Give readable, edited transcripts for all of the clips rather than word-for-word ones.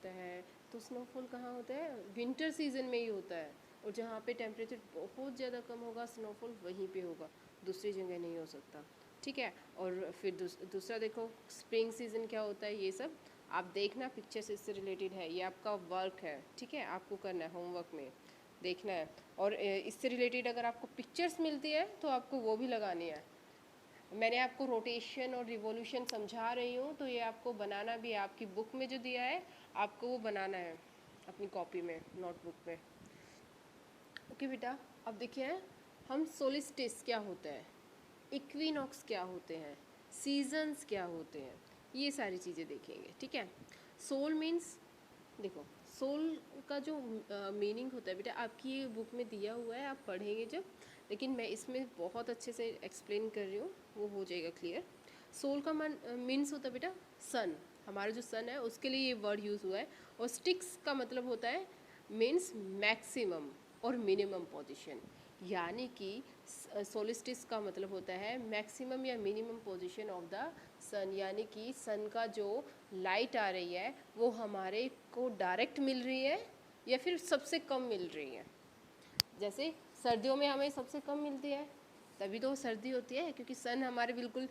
होता है, तो स्नोफॉल कहाँ होता है, विंटर सीजन में ही होता है। और जहाँ पे टेम्परेचर बहुत ज़्यादा कम होगा स्नोफॉल वहीं पे होगा, दूसरी जगह नहीं हो सकता। ठीक है। और फिर दूसरा देखो स्प्रिंग सीजन क्या होता है, ये सब आप देखना, पिक्चर से इससे रिलेटेड है, ये आपका वर्क है। ठीक है, आपको करना है, होमवर्क में देखना है। और इससे रिलेटेड अगर आपको पिक्चर्स मिलती है तो आपको वो भी लगानी है। मैंने आपको रोटेशन और रिवॉल्यूशन समझा रही हूँ, तो ये आपको बनाना भी है, आपकी बुक में जो दिया है आपको वो बनाना है अपनी कॉपी में, नोटबुक में। ओके बेटा, अब देखिए हम सोलिस्टिस क्या होता है, इक्विनॉक्स क्या होते हैं, सीजन्स क्या होते हैं, ये सारी चीज़ें देखेंगे। ठीक है। सोल मीन्स, देखो सोल का जो मीनिंग होता है बेटा आपकी ये बुक में दिया हुआ है, आप पढ़ेंगे जब, लेकिन मैं इसमें बहुत अच्छे से एक्सप्लेन कर रही हूँ, वो हो जाएगा क्लियर। सोल का मीन्स होता है बेटा सन, हमारा जो सन है उसके लिए ये वर्ड यूज़ हुआ है। और स्टिक्स का मतलब होता है मीन्स मैक्सिमम और मिनिमम पोजीशन, यानी कि सोलिस्टिस का मतलब होता है मैक्सिमम या मिनिमम पोजीशन ऑफ द सन, यानी कि सन का जो लाइट आ रही है वो हमारे को डायरेक्ट मिल रही है या फिर सबसे कम मिल रही है। जैसे सर्दियों में हमें सबसे कम मिलती है, तभी तो सर्दी होती है, क्योंकि सन हमारे बिल्कुल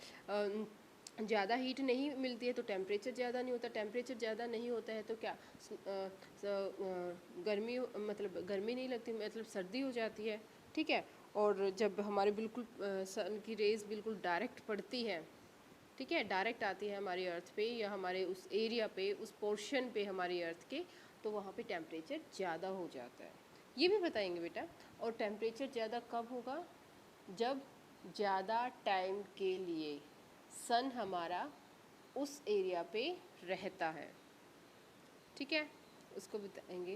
ज़्यादा हीट नहीं मिलती है तो टेम्परेचर ज़्यादा नहीं होता, टेम्परेचर ज़्यादा नहीं होता है तो क्या गर्मी, मतलब गर्मी नहीं लगती, मतलब सर्दी हो जाती है। ठीक है। और जब हमारे बिल्कुल सन की रेज बिल्कुल डायरेक्ट पड़ती है, ठीक है, डायरेक्ट आती है हमारी अर्थ पे या हमारे उस एरिया पे, उस पोर्शन पे हमारी अर्थ के, तो वहाँ पे टेम्परेचर ज़्यादा हो जाता है, ये भी बताएंगे बेटा। और टेम्परेचर ज़्यादा कब होगा, जब ज़्यादा टाइम के लिए सन हमारा उस एरिया पे रहता है। ठीक है, उसको बताएंगे।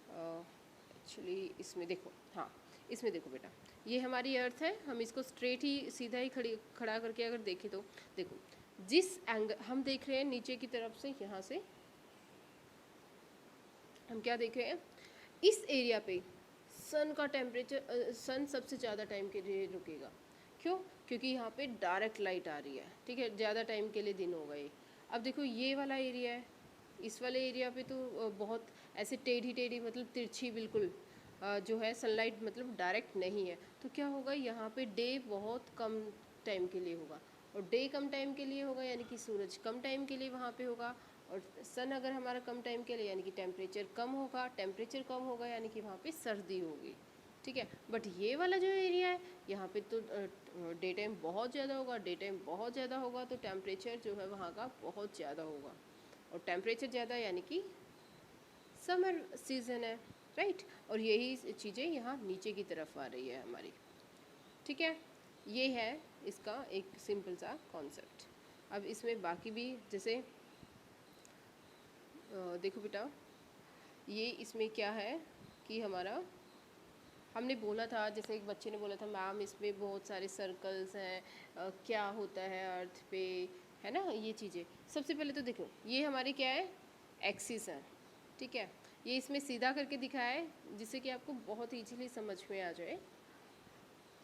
एक्चुअली इसमें देखो, हाँ इसमें देखो बेटा, ये हमारी अर्थ है, हम इसको स्ट्रेट ही सीधा ही खड़ा करके अगर देखें तो देखो, जिस एंगल हम देख रहे हैं नीचे की तरफ से, यहाँ से हम क्या देख रहे हैं, इस एरिया पे सन का टेम्परेचर, सन सबसे ज़्यादा टाइम के लिए रुकेगा। क्यों? क्योंकि यहाँ पे डायरेक्ट लाइट आ रही है। ठीक है, ज़्यादा टाइम के लिए दिन हो गए। अब देखो ये वाला एरिया है, इस वाले एरिया पे तो बहुत ऐसे टेढ़ी टेढ़ी, मतलब तिरछी बिल्कुल जो है सनलाइट, मतलब डायरेक्ट नहीं है, तो क्या होगा यहाँ पे डे बहुत कम टाइम के लिए होगा। और डे कम टाइम के लिए होगा यानी कि सूरज कम टाइम के लिए वहाँ पे होगा। और सन अगर हमारा कम टाइम के लिए, यानी कि टेम्परेचर कम होगा, टेम्परेचर कम होगा यानी कि वहाँ पे सर्दी होगी। ठीक है। बट ये वाला जो एरिया है यहाँ पे तो डे टाइम बहुत ज़्यादा होगा, डे टाइम बहुत ज़्यादा होगा तो टेम्परेचर जो है वहाँ का बहुत ज़्यादा होगा। और टेम्परेचर ज़्यादा यानी कि समर सीजन है, राइट। और यही चीज़ें यहाँ नीचे की तरफ आ रही है हमारी। ठीक है, ये है इसका एक सिंपल सा कॉन्सेप्ट। अब इसमें बाकी भी, जैसे देखो बेटा, ये इसमें क्या है कि हमारा, हमने बोला था, जैसे एक बच्चे ने बोला था मैम इसमें बहुत सारे सर्कल्स हैं, क्या होता है अर्थ पे, है ना, ये चीज़ें। सबसे पहले तो देखो ये हमारी क्या है, एक्सिस है। ठीक है, ये इसमें सीधा करके दिखाया है जिससे कि आपको बहुत ईजीली समझ में आ जाए।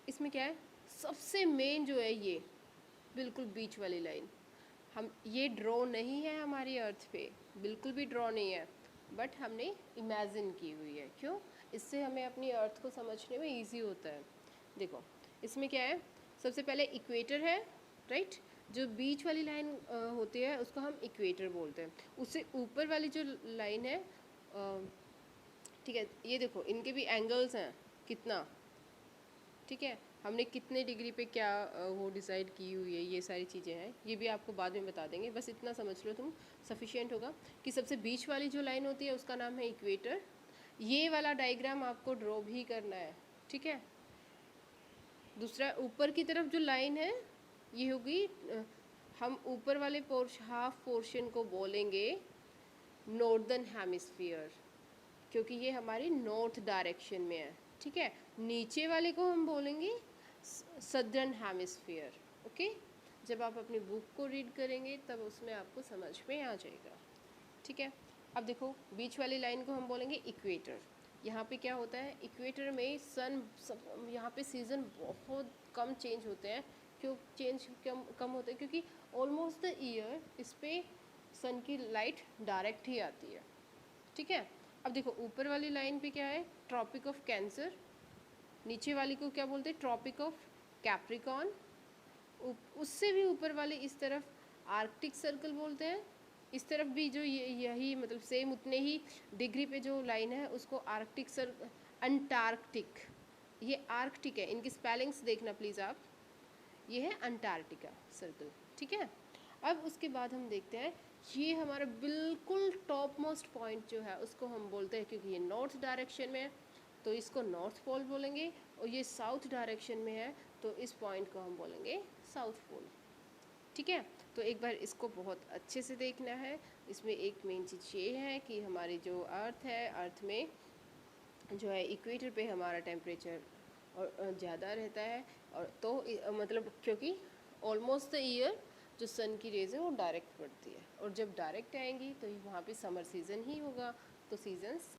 इसमें क्या है, सबसे मेन जो है ये बिल्कुल बीच वाली लाइन, हम ये ड्रॉ नहीं है हमारी अर्थ पे, बिल्कुल भी ड्रॉ नहीं है, बट हमने इमेजिन की हुई है। क्यों? इससे हमें अपनी अर्थ को समझने में इजी होता है। देखो इसमें क्या है, सबसे पहले इक्वेटर है, राइट। जो बीच वाली लाइन होती है उसको हम इक्वेटर बोलते हैं। उससे ऊपर वाली जो लाइन है, ठीक है, ये देखो इनके भी एंगल्स हैं कितना, ठीक है, हमने कितने डिग्री पे क्या वो डिसाइड की हुई है, ये सारी चीज़ें हैं, ये भी आपको बाद में बता देंगे, बस इतना समझ लो तुम, सफिशिएंट होगा। कि सबसे बीच वाली जो लाइन होती है उसका नाम है इक्वेटर। ये वाला डायग्राम आपको ड्रॉ भी करना है। ठीक है, दूसरा ऊपर की तरफ जो लाइन है ये होगी, हम ऊपर वाले हाफ पोर्शन को बोलेंगे नॉर्दर्न हेमिस्फीयर, क्योंकि ये हमारी नॉर्थ डायरेक्शन में है। ठीक है, नीचे वाले को हम बोलेंगे सदर्न हेमिस्फीयर। ओके, जब आप अपनी बुक को रीड करेंगे तब उसमें आपको समझ में आ जाएगा। ठीक है, अब देखो बीच वाली लाइन को हम बोलेंगे इक्वेटर। यहाँ पे क्या होता है, इक्वेटर में सन, यहाँ पे सीज़न बहुत कम चेंज होते हैं। क्यों चेंज कम होते हैं? क्योंकि ऑलमोस्ट द ईयर इस पे सन की लाइट डायरेक्ट ही आती है, ठीक है। अब देखो ऊपर वाली लाइन पे क्या है, ट्रॉपिक ऑफ कैंसर, नीचे वाली को क्या बोलते हैं, ट्रॉपिक ऑफ कैप्रिकॉन, उससे भी ऊपर वाले इस तरफ आर्कटिक सर्कल बोलते हैं, इस तरफ भी जो यही मतलब सेम उतने ही डिग्री पे जो लाइन है उसको आर्कटिक सर्कल, अंटार्कटिक, ये आर्कटिक है, इनकी स्पेलिंग्स देखना प्लीज़ आप, ये है अंटार्कटिका सर्कल, ठीक है। अब उसके बाद हम देखते हैं ये हमारा बिल्कुल टॉप मोस्ट पॉइंट जो है उसको हम बोलते हैं, क्योंकि ये नॉर्थ डायरेक्शन में है तो इसको नॉर्थ पोल बोलेंगे, और ये साउथ डायरेक्शन में है तो इस पॉइंट को हम बोलेंगे साउथ पोल, ठीक है। तो एक बार इसको बहुत अच्छे से देखना है। इसमें एक मेन चीज़ ये है कि हमारी जो अर्थ है, अर्थ में जो है इक्वेटर पे हमारा टेम्परेचर और ज़्यादा रहता है, और तो मतलब क्योंकि ऑलमोस्ट द ईयर जो सन की रेज़ है वो डायरेक्ट पड़ती है, और जब डायरेक्ट आएंगी तो वहाँ पे समर सीज़न ही होगा, तो सीजन्स